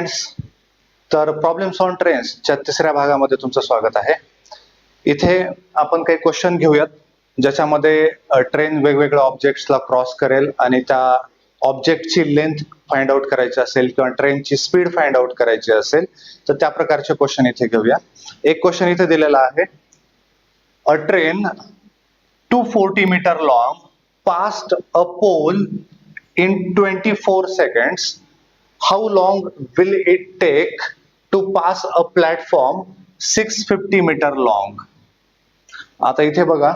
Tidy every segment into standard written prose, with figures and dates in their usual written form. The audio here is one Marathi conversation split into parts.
स्टुडंट्स, तर प्रॉब्लेम्स ऑन ट्रेन्सच्या तिसऱ्या भागामध्ये तुमचं स्वागत आहे. इथे आपण काही क्वेश्चन घेऊयात ज्याच्यामध्ये ट्रेन वेगवेगळ्या ऑब्जेक्ट्सला क्रॉस करेल आणि त्या ऑब्जेक्टची लेंथ फाइंड आउट करायची असेल किंवा ट्रेनची स्पीड फाइंड आउट करायची असेल तर त्या प्रकारचे क्वेश्चन इथे घेऊया. एक क्वेश्चन इथे दिलेला आहे, अ train 240 meter long passed a pole in 24 seconds. How long will it take to pass a platform 650 meter long? आता इथे बघा,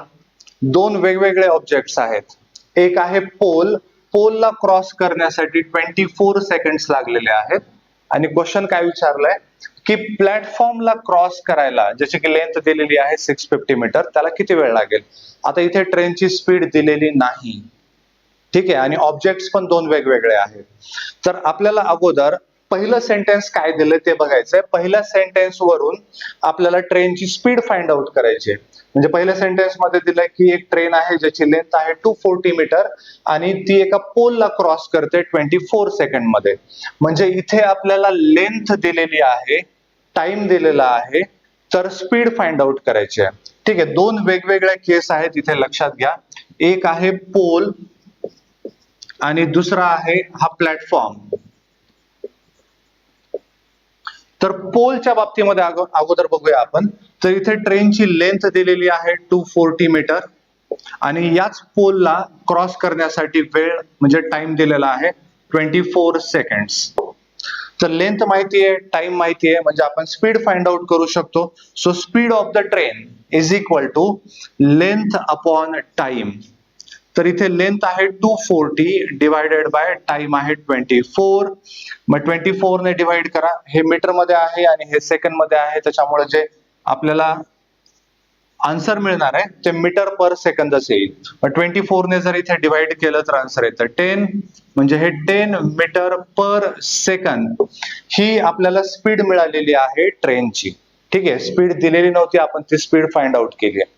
दोन वेगवेगळे ऑब्जेक्ट्स आहेत. एक आहे पोल, पोलला क्रॉस करण्यासाठी 24 सेकंड्स लागलेले आहेत. आणि क्वेश्चन काय विचारलाय की प्लॅटफॉर्मला क्रॉस करायला, ज्याची की लेंथ दिलेली आहे 650 मीटर, त्याला किती वेळ लागेल. आता इथे ट्रेनची स्पीड दिलेली नाही, ठीक आहे, आणि ऑब्जेक्ट्स पण दोन वेगवेगळे आहेत. तर आपल्याला अगोदर पहिलं सेंटेन्स काय दिलंय ते बघायचंय. पहिल्या सेंटेन्स वरून आपल्याला ट्रेनची स्पीड फाइंड आउट करायची आहे. म्हणजे पहिल्या सेंटेन्स मध्ये दिलंय की एक ट्रेन आहे ज्याची लेंथ आहे 240 मीटर आणि ती एका पोलला क्रॉस करते 24 सेकंड मध्ये. म्हणजे इथे आपल्याला लेंथ दिलेली आहे, टाइम दिलेला आहे, तर स्पीड फाइंड आउट करायची आहे. ठीक आहे, दोन वेगवेगळ्या केस आहेत इथे, लक्षात घ्या. एक आहे पोल आणि दुसरा आहे हा प्लॅटफॉर्म. तर पोलच्या बाबतीमध्ये अगोदर बघूया आपण. तर इथे ट्रेनची लेंथ दिलेली आहे 240 मीटर आणि याच पोलला क्रॉस करण्यासाठी वेळ म्हणजे टाइम दिलेला आहे 24 सेकंड्स. तर लेंथ माहिती आहे, टाइम माहिती आहे, म्हणजे आपण स्पीड फाइंड आउट करू शकतो. So speed of the train is equal to length upon time. तर इथे लेंथ आहे 240 डिवायडेड बाय टाइम आहे 24. मग 24 ने डिवाइड करा, हे मीटर मध्ये आहे आणि हे सेकंड मध्ये आहे, त्याच्यामुळे जे आपल्याला आन्सर मिळणार आहे ते मीटर पर सेकंदच येईल. मग 24 ने जर इथे डिवाइड केलं तर आन्सर येतं 10, म्हणजे हे 10 मीटर पर सेकंद ही आपल्याला स्पीड मिळालेली आहे ट्रेनची. ठीक आहे, स्पीड दिलेली नव्हती, आपण ती स्पीड फाइंड आउट केली आहे.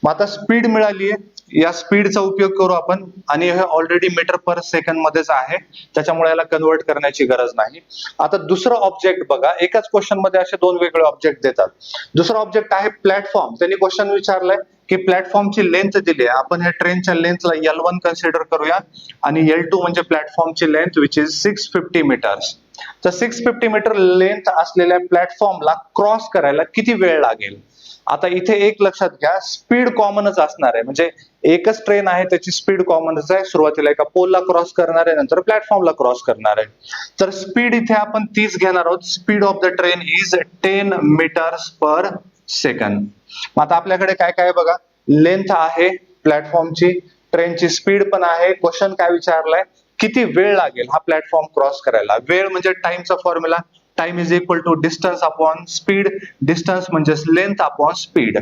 मग आता स्पीड मिळाली आहे, या स्पीडचा उपयोग करू आपण, आणि हे ऑलरेडी मीटर पर सेकंड मध्येच आहे, त्याच्यामुळे याला कन्वर्ट करण्याची गरज नाही. आता दुसरं ऑब्जेक्ट बघा, एकाच क्वेश्चन मध्ये असे दोन वेगळे ऑब्जेक्ट देतात. दुसरा ऑब्जेक्ट आहे प्लॅटफॉर्म. त्यांनी क्वेश्चन विचारलाय की प्लॅटफॉर्मची लेंथ दिली आहे, आपण ह्या ट्रेनच्या लेंथला L1 कन्सिडर करूया आणि L2 म्हणजे प्लॅटफॉर्मची लेंथ विच इज 650 मीटर्स. तर 650 मीटर लेंथ असलेल्या प्लॅटफॉर्मला क्रॉस करायला किती वेळ लागेल. आता इथे एक लक्षात घ्या, स्पीड कॉमनच असणार आहे, म्हणजे एकच ट्रेन आहे त्याची स्पीड कॉमनच आहे. सुरुवातीला एका पोलला क्रॉस करणार आहे, नंतर प्लॅटफॉर्मला क्रॉस करणार आहे. तर स्पीड इथे आपण तीच घेणार आहोत. Speed of the train is 10 meters per second. मग आता आपल्याकडे काय काय बघा, लेंथ आहे प्लॅटफॉर्मची, ट्रेनची स्पीड पण आहे. क्वेश्चन काय विचारलाय, किती वेळ लागेल हा प्लॅटफॉर्म क्रॉस करायला. वेळ म्हणजे टाइमचा formula, time is equal to distance upon speed. Distance म्हणजे लेंथ अपॉन स्पीड.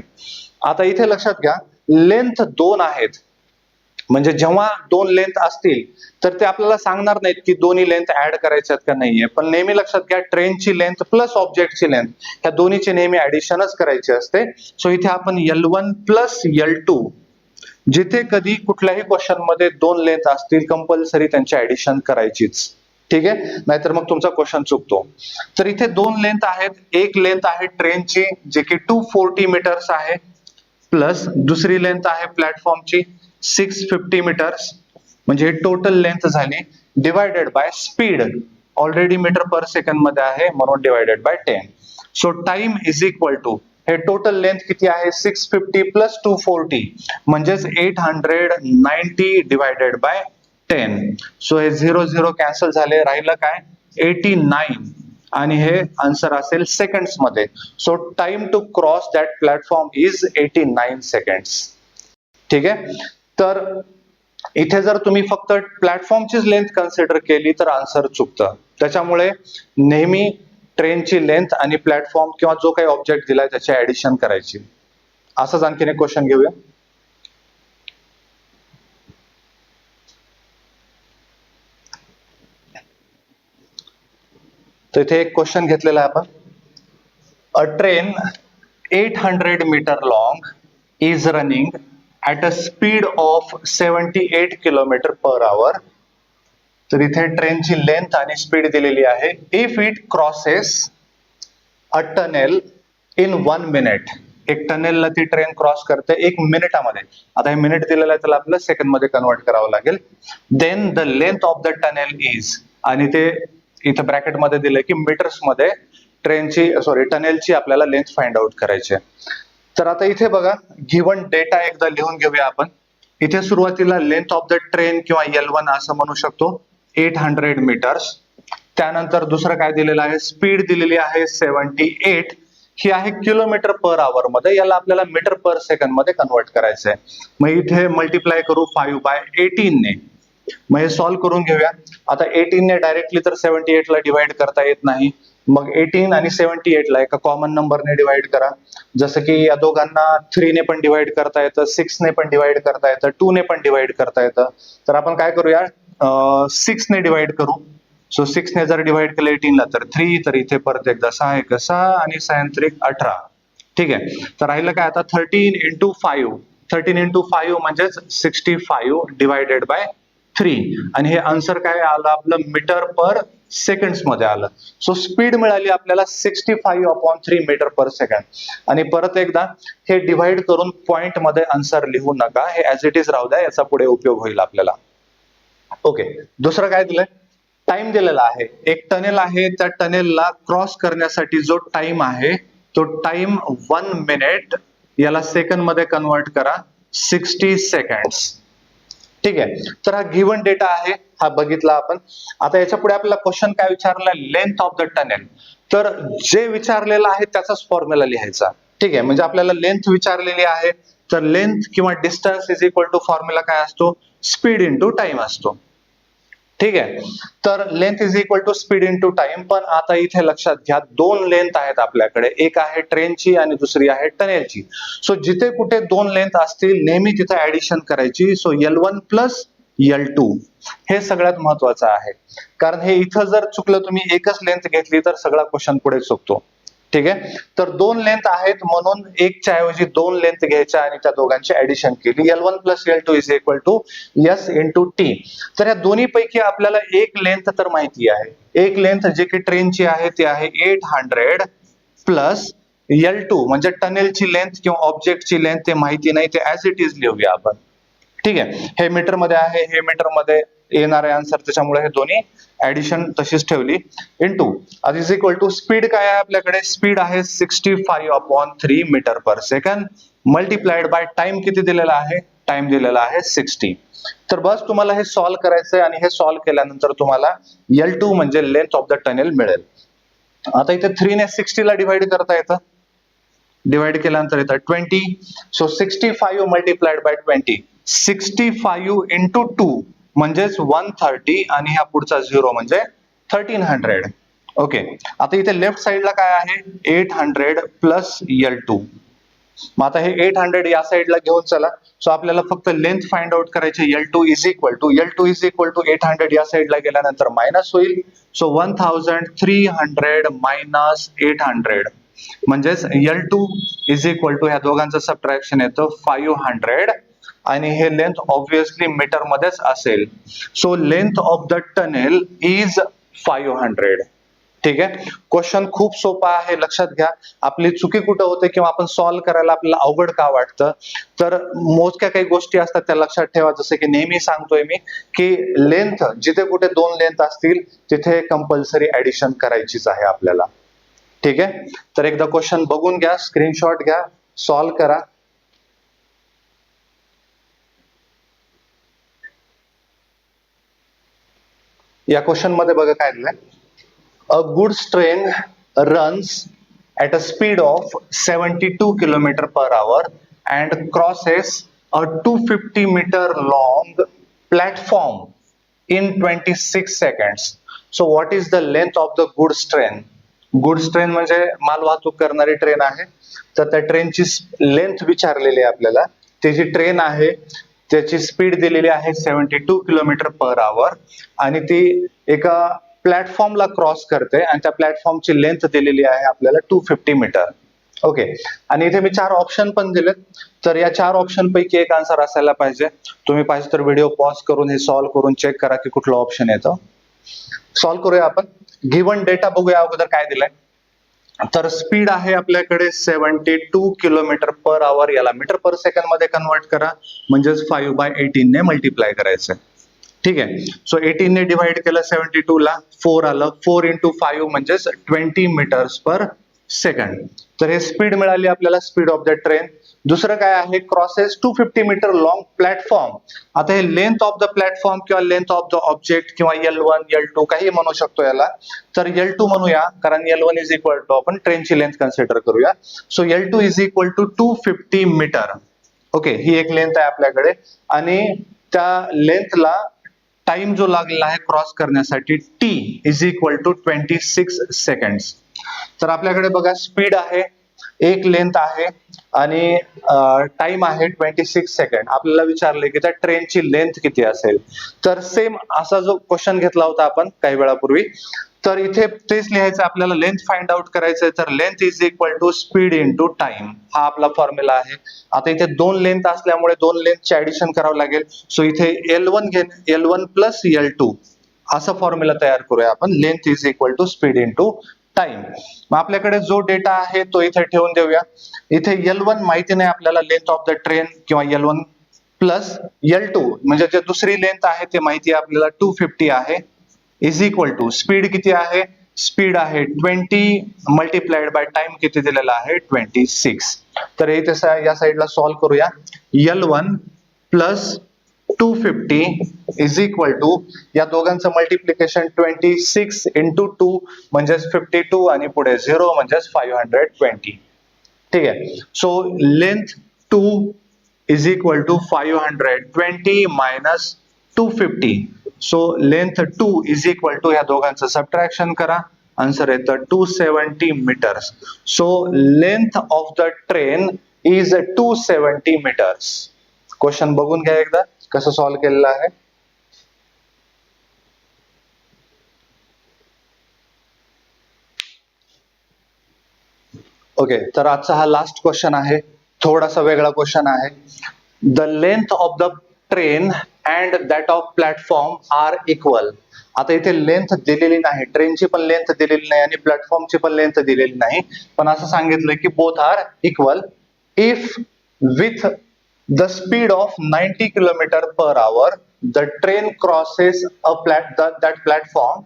आता इथे लक्षात घ्या, लेंथ दोन आहेत, म्हणजे जेव्हा दोन लेंथ असतील तर ते आपल्याला सांगणार नाहीत की दोन्ही लेंथ ऍड करायच्यात का नाहीये. पण नेहमी लक्षात घ्या, ट्रेनची लेंथ प्लस ऑब्जेक्टची लेंथ ह्या दोन्हीची नेहमी ऍडिशनच करायची असते. सो इथे आपण L1 प्लस L2, जिथे कधी कुठल्याही क्वेश्चन मध्ये दोन लेंथ असतील कंपल्सरी त्यांची ऍडिशन करायचीच. ठीक आहे, नाहीतर मग तुमचा क्वेश्चन चुकतो. तर इथे दोन लेंथ आहेत. एक लेंथ आहे ट्रेनची जे की 240 मीटर्स आहे, प्लस दुसरी लेंथ आहे प्लॅटफॉर्मची 650 मीटर्स, म्हणजे टोटल लेंथ झाली, divided by speed, already meter per second मध्ये आहे म्हणून divided by 10. So time is equal to, हे टोटल लेंथ किती आहे 650 प्लस 240 म्हणजेच 890 डिवायडेड बाय 10. सो हे 0 कॅन्सल झाले, राहिलं काय 89, आणि हे आन्सर असेल सेकंड्स मध्ये. So time to cross that platform is 89 seconds. ठीक आहे, तर इथे जर तुम्ही फक्त प्लॅटफॉर्मचीच लेंथ कन्सिडर केली तर आन्सर चुकतं. त्याच्यामुळे नेहमी ट्रेनची लेंथ आणि प्लॅटफॉर्म किंवा जो काही ऑब्जेक्ट दिलाय त्याची ऍडिशन करायची. असंच आणखीन एक क्वेश्चन घेऊया. तर इथे एक क्वेश्चन घेतलेला आहे आपण. A train 800 meter long is running at a speed of 78 km per hour. तर इथे ट्रेनची लेंथ आणि स्पीड दिलेली आहे. If it crosses a tunnel in 1 minute. एक टनेलला ती ट्रेन क्रॉस करते 1 मिनिटामध्ये. आता हे मिनिट दिलेलं आहे त्याला आपल्याला सेकंड मध्ये कन्वर्ट करावं लागेल. Then the length of the tunnel is, आणि ते इथं ब्रॅकेट मध्ये दिलंय की मीटर्स मध्ये टनेलची आपल्याला लेंथ फाइंड आउट करायची आहे. तर आता इथे बघा, गिव्हन डेटा एकदा लिहून घेऊया आपण. इथे सुरुवातीला लेंथ ऑफ द ट्रेन किंवा L1 असं म्हणू शकतो 800 मीटर्स. त्यानंतर दुसरं काय दिलेलं आहे, स्पीड दिलेली आहे 78. ही आहे किलोमीटर पर आवर मध्ये, याला आपल्याला मीटर पर सेकंड मध्ये कन्वर्ट करायचं आहे. मग इथे मल्टिप्लाय करू 5/18 ने. मग हे सॉल्व्ह करून घेऊया. आता 18 ने डायरेक्टली तर 78 ला डिवाइड करता येत नाही. मग 18 आणि 78 ला एका कॉमन नंबरने डिवाइड करा. जसं की या दोघांना 3 ने पण डिवाइड करता येतं, 6 ने पण डिवाइड करता येतं, 2 ने पण डिवाइड करता येतं. तर आपण काय करूया, 6 ने डिवाइड करू. सो 6 ने जर डिवाइड केलं 18 ला तर 3, तर इथे परत एकदा 6 1 6 आणि 6 18. ठीक आहे. तर राहिलं काय आता 13 into 5. 13 into 5 म्हणजेच 65 डिवायडेड बाय 3. आणि हे आन्सर काय आलं आपलं, मीटर पर सेकंड्स मध्ये आलं. सो स्पीड मिळाली आपल्याला 65/3 मीटर पर सेकंड. आणि परत एकदा हे डिवाइड करून पॉइंट मध्ये आन्सर लिहू नका, हे ऍज इट इज राहू द्या, याचा पुढे उपयोग होईल आपल्याला. ओके. दुसरं काय दिलंय, टाइम दिलेला आहे. एक टनेल आहे, त्या टनेलला क्रॉस करण्यासाठी जो टाइम आहे तो टाइम 1 मिनिट, याला सेकंड मध्ये कन्वर्ट करा 60 सेकंड्स. ठीक आहे. तर हा गिव्हन डेटा आहे, हा बघितला आपण. आता याच्या पुढे आपल्याला क्वेश्चन काय विचारला, लेंथ ऑफ द टनेल. तर जे विचारलेलं आहे त्याचाच फॉर्म्युला लिहायचा. ठीक आहे. म्हणजे आपल्याला लेंथ विचारलेली आहे, तर लेंथ किंवा distance is equal to formula काय असतो, स्पीड इंटू टाइम असतो. ठीक आहे. तर length is equal to speed into time. पण आता इथे लक्षात घ्या, दोन लेंथ आहेत आपल्याकडे, एक आहे ट्रेनची आणि दुसरी आहे टनेलची. सो जिथे कुठे दोन लेंथ असतील नेहमी तिथे ऍडिशन करायची. सो L1 प्लस L2 हे सगळ्यात महत्वाचं आहे. कारण हे इथं जर चुकलं तुम्ही, एकच लेंथ घेतली तर सगळा क्वेश्चन पुढे चुकतो. ठीक आहे. तर दोन लेंथ आहेत म्हणून एकच्या ऐवजी दोन लेंथ घ्यायच्या आणि त्या दोघांची ऍडिशन केली. L1 plus L2 is equal to S into T. तर या दोन्ही पैकी आपल्याला एक लेंथ तर माहिती आहे. एक लेंथ जी की ट्रेनची आहे ती आहे 800 प्लस L2 म्हणजे टनेलची लेंथ किंवा ऑब्जेक्टची लेंथ ते माहिती नाही, ते ऍज इट इज लिहूया आपण. ठीक आहे. हे मीटर मध्ये आहे, हे मीटर मध्ये येणार आहे आन्सर, त्याच्यामुळे हे दोन्ही ऍडिशन तशीच ठेवली. इंटू आज इज इक्वल टू स्पीड काय आहे आपल्याकडे, स्पीड आहे 65/3 meter per second multiplied by time किती दिलेला आहे, टाइम दिलेला आहे 60. तर बस तुम्हाला हे सॉल्व्ह करायचंय आणि हे सॉल्व्ह केल्यानंतर तुम्हाला L2 म्हणजे लेंथ ऑफ द टनेल मिळेल. आता इथे 3 ने 60 ला डिवाइड करता येतं, डिवाइड केल्यानंतर येतं 20. सो 65 मल्टिप्लाइड बाय 20, 65 इंटू 2 म्हणजेच 130 आणि ह्या पुढचा 0 म्हणजे 1300. ओके. आता इथे लेफ्ट साइडला काय आहे, 800 प्लस L2. मग आता हे 800 या साइडला घेऊन चला. सो आपल्याला फक्त लेंथ फाइंड आउट करायची. L2 इज इक्वल टू 800 या साइडला गेल्यानंतर मायनस होईल. सो 1300 मायनस 800 म्हणजेच L2 इज इक्वल टू ह्या दोघांचं सबट्रॅक्शन येतं 500 आणि हे लेंथ ऑब्विसली मीटर मध्येच असेल. So length of the tunnel is 500. ठीक आहे. क्वेश्चन खूप सोपा आहे, लक्षात घ्या. आपली चुकी कुठं होते किंवा आपण सॉल्व्ह करायला आपल्याला अवघड का वाटतं, तर मोजक्या काही गोष्टी असतात त्या लक्षात ठेवा. जसं की नेहमी सांगतोय मी की लेंथ जिथे कुठे दोन लेंथ असतील तिथे कंपल्सरी ऍडिशन करायचीच आहे आपल्याला. ठीक आहे. तर एकदा क्वेश्चन बघून घ्या, स्क्रीनशॉट घ्या, सॉल्व्ह करा. या क्वेश्चन मध्ये बघा काय दिलंय, a goods train runs at a speed of 72 kilometer per hour and crosses a 250 meter long platform in 26 seconds. So what is the length of the goods train? Goods train म्हणजे माल वाहतूक करणारी ट्रेन आहे. तर त्या ट्रेनची लेंथ विचारलेली आहे आपल्याला. ती जी ट्रेन आहे त्याची स्पीड दिलेली आहे 72 किलोमीटर पर आवर आणि ती एका प्लॅटफॉर्मला क्रॉस करते आणि त्या प्लॅटफॉर्मची लेंथ दिलेली आहे आपल्याला 250 मीटर. ओके. आणि इथे मी 4 ऑप्शन पण दिलेत, तर या 4 ऑप्शन पैकी एक आन्सर असायला पाहिजे. तुम्ही पाहिजे तर व्हिडिओ पॉज करून हे सॉल्व्ह करून चेक करा की कुठलं ऑप्शन येतं. सॉल्व्ह करूया आपण. गिव्हन डेटा बघूया अगोदर काय दिलाय. तर स्पीड आहे आपल्याकडे 72 किलोमीटर पर आवर, याला मीटर पर सेकंड मध्ये कन्वर्ट करा, म्हणजेच 5/18 ने मल्टिप्लाय करायचं. ठीक आहे. सो 18 ने डिवाइड केलं 72 ला, 4 आलं, 4 इंटू 5 म्हणजेच 20 मीटर्स पर सेकंड. तर हे स्पीड मिळाली आपल्याला, स्पीड ऑफ द ट्रेन. दुसरं काय आहे, क्रॉसेस 250 मीटर लॉंग प्लॅटफॉर्म. आता हे लेंथ ऑफ द प्लॅटफॉर्म किंवा लेंथ ऑफ द ऑब्जेक्ट किंवा L1 L2 काही म्हणू शकतो याला. तर L2 म्हणूया, कारण L1 इज इक्वल टू आपण ट्रेनची लेंथ कन्सिडर करूया. So L2 is equal to 250 metre. Okay, ही एक लेंथ आहे आपल्याकडे आणि त्या लेंथला टाइम जो लागलेला आहे क्रॉस करण्यासाठी t is equal to 26 seconds. तर आपल्याकडे बघा स्पीड आहे, एक लेंथ आहे आणि टाइम आहे 26 सेकंड. आपल्याला विचारले की त्या ट्रेनची लेंथ किती असेल. तर सेम असा जो क्वेश्चन घेतला होता आपण काही वेळापूर्वी, तर इथे तेच लिहायचं आपल्याला. लेंथ फाइंड आउट करायचंय, तर length is equal to speed into time, हा आपला फॉर्म्युला आहे. आता इथे 2 लेंथ असल्यामुळे 2 लेंथचे ऍडिशन करावं लागेल. सो इथे L1 प्लस L2 असं फॉर्म्युला तयार करूया आपण. Length is equal to speed into time. मग आपल्याकडे जो डेटा आहे तो इथे ठेवून देऊया. इथे L1 माहिती नाही आपल्याला, लेंथ ऑफ द ट्रेन किंवा L1 प्लस L2 म्हणजे जे दुसरी लेंथ आहे ते माहिती आहे आपल्याला 250 आहे, इज इक्वल टू स्पीड किती आहे, स्पीड आहे 20 मल्टिप्लाइड बाय टाइम किती दिलेला आहे 26. तर इथे या साईडला सॉल्व्ह करूया. L1 plus 250 is equal to या दोघांचं मल्टिप्लिकेशन 26 इंटू 2 म्हणजेच 52 आणि पुढे 0 म्हणजेच 520. ठीक आहे. So length 2 is equal to 520 minus 250. So length 2 is equal to या दोघांचं सबट्रॅक्शन करा, आन्सर येतं 270 meters. So length of the train is 270 meters. Question बघून घ्या एकदा कसं सॉल्व्ह केलेलं आहे. ओके, तर आजचा हा लास्ट क्वेश्चन आहे, थोडासा वेगळा क्वेश्चन आहे. The length of the train and that of platform are equal. आता इथे लेंथ दिलेली नाही, ट्रेनची पण लेंथ दिलेली नाही आणि प्लॅटफॉर्मची पण लेंथ दिलेली नाही, पण असं सांगितलंय की both are equal if with the speed of 90 kilometer per hour the train crosses that platform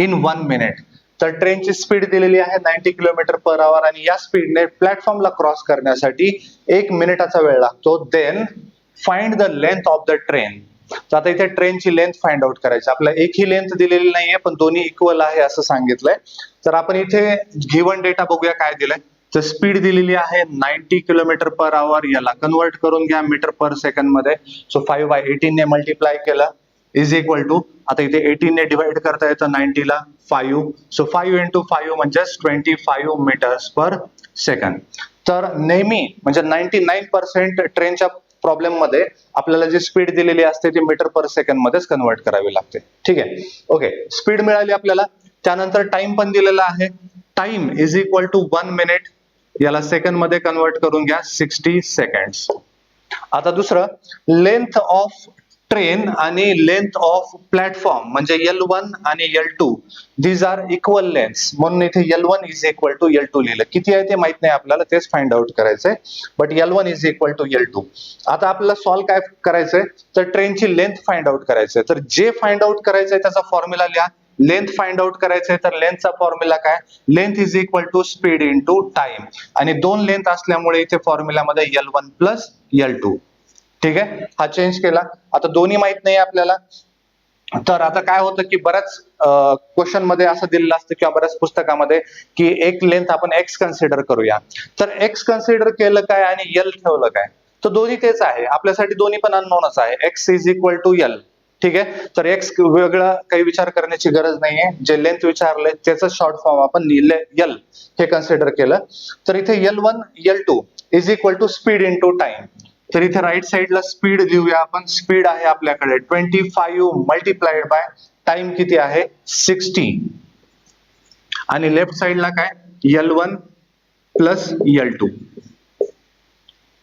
in 1 minute. तर ट्रेनची स्पीड दिलेली आहे 90 किलोमीटर पर आवर आणि या स्पीडने प्लॅटफॉर्मला क्रॉस करण्यासाठी 1 मिनिटाचा वेळ लागतो. Then find the length of the train. तर आता इथे ट्रेनची लेंथ फाइंड आउट करायची. आपल्याला एकही लेंथ दिलेली नाहीये पण दोन्ही इक्वल आहे असं सांगितलंय. तर आपण इथे गिव्हन डेटा बघूया काय दिलंय. तर स्पीड दिलेली आहे 90 किलोमीटर पर आवर, याला कन्वर्ट करून घ्या मीटर पर सेकंड मध्ये. सो 5/18 ने मल्टिप्लाय केलं इज इक्वल टू, आता इथे 18 ने डिवाइड करता येतं 90 ला 5. सो 5 इंटू 5 म्हणजेच 25 मीटर्स पर सेकंड. तर नेहमी म्हणजे 99% ट्रेनच्या प्रॉब्लेम मध्ये आपल्याला जी स्पीड दिलेली असते ती मीटर पर सेकंड मध्येच कन्वर्ट करावी लागते. ठीक आहे. ओके, स्पीड मिळाली आपल्याला. त्यानंतर टाइम पण दिलेला आहे. Time is equal to 1 minute, याला सेकंड मध्ये कन्वर्ट करून घ्या 60 सेकंड्स. आता दुसरं, लेंथ ऑफ ट्रेन आणि लेंथ ऑफ प्लॅटफॉर्म म्हणजे L1 आणि L2 these R equal lengths, म्हणून इथे L1 is equal to L2 लिहिलं. किती आहे ते माहित नाही आपल्याला, तेच फाइंड आउट करायचंय. But L1 is equal to L2. आता आपल्याला सॉल्व्ह काय करायचंय, तर ट्रेनची लेंथ फाइंड आउट करायचंय. तर जे फाइंड आउट करायचंय त्याचा फॉर्म्युला लिहा. लेंथ फाइंड आउट करायचंय तर लेंथचा फॉर्म्युला काय, length is equal to speed into time. आणि 2 लेंथ असल्यामुळे इथे फॉर्म्युलामध्ये L1 प्लस L2. ठीक आहे, हा चेंज केला. आता दोन्ही माहित नाही आपल्याला. तर आता काय होतं की बऱ्याच क्वेश्चन मध्ये असं दिलेलं असतं किंवा बऱ्याच पुस्तकामध्ये की एक लेंथ आपण एक्स कन्सिडर करूया. तर एक्स कन्सिडर केलं काय आणि एल ठेवलं काय, तर दोन्ही तेच आहे आपल्यासाठी, दोन्ही पण अननोनच आहे. X is equal to L. ठीक आहे, तर एक्स वेगळा काही विचार करण्याची गरज नाहीये. जे लेंथ विचारलंय त्याचं शॉर्ट फॉर्म आपण एल हे कन्सिडर केलं. तर इथे L1 L2 is equal to speed into time. तर इथे राईट साइडला स्पीड लिहूया आपण. स्पीड आहे आपल्याकडे 25 मल्टिप्लाइड बाय टाइम किती आहे 60. आणि लेफ्ट साइडला काय L1 प्लस L2.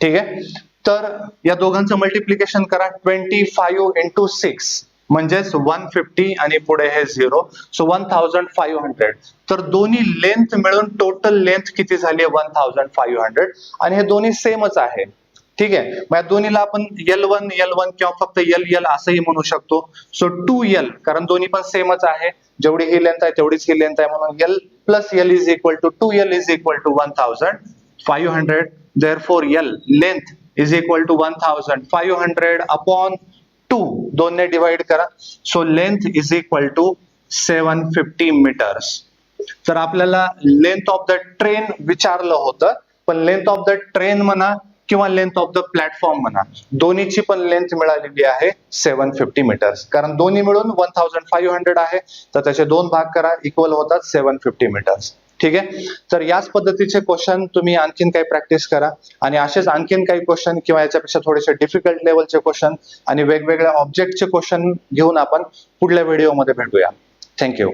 ठीक आहे, तर या दोघांचं मल्टिप्लिकेशन करा. 25 into 6 म्हणजेच 150 आणि पुढे हे 0, सो 1500. तर दोन्ही लेंथ मिळून टोटल लेंथ किती झाली आहे? 1500. आणि हे दोन्ही सेमच आहे. ठीक आहे, मग या दोन्हीला आपण L1 L1 किंवा फक्त LL असंही म्हणू शकतो. सो 2L, कारण दोन्ही पण सेमच आहे, जेवढी ही लेंथ आहे तेवढीच ही लेंथ आहे, म्हणून L plus L is equal to 2L is equal to 1500. Therefore L length is equal to 1500 upon 2, 2 ने डिवाइड करा. So length is equal to 750 metres. तर आपल्याला लेंथ ऑफ द ट्रेन विचारलं होतं, पण लेंथ ऑफ द ट्रेन म्हणा किंवा लेंथ ऑफ द प्लॅटफॉर्म म्हणा, दोन्हीची पण लेंथ मिळालेली आहे 750 मीटर्स. कारण दोन्ही मिळून 1500 आहे, तर त्याचे दोन भाग करा, इक्वल होतात 750 मीटर्स. ठीक आहे, तर याच पद्धतीचे क्वेश्चन तुम्ही आणखीन काही प्रॅक्टिस करा, आणि असेच आणखीन काही क्वेश्चन किंवा याच्यापेक्षा थोडेसे डिफिकल्ट लेवलचे क्वेश्चन आणि वेगवेगळ्या ऑब्जेक्टचे क्वेश्चन घेऊन आपण पुढल्या व्हिडिओमध्ये भेटूया. थँक्यू.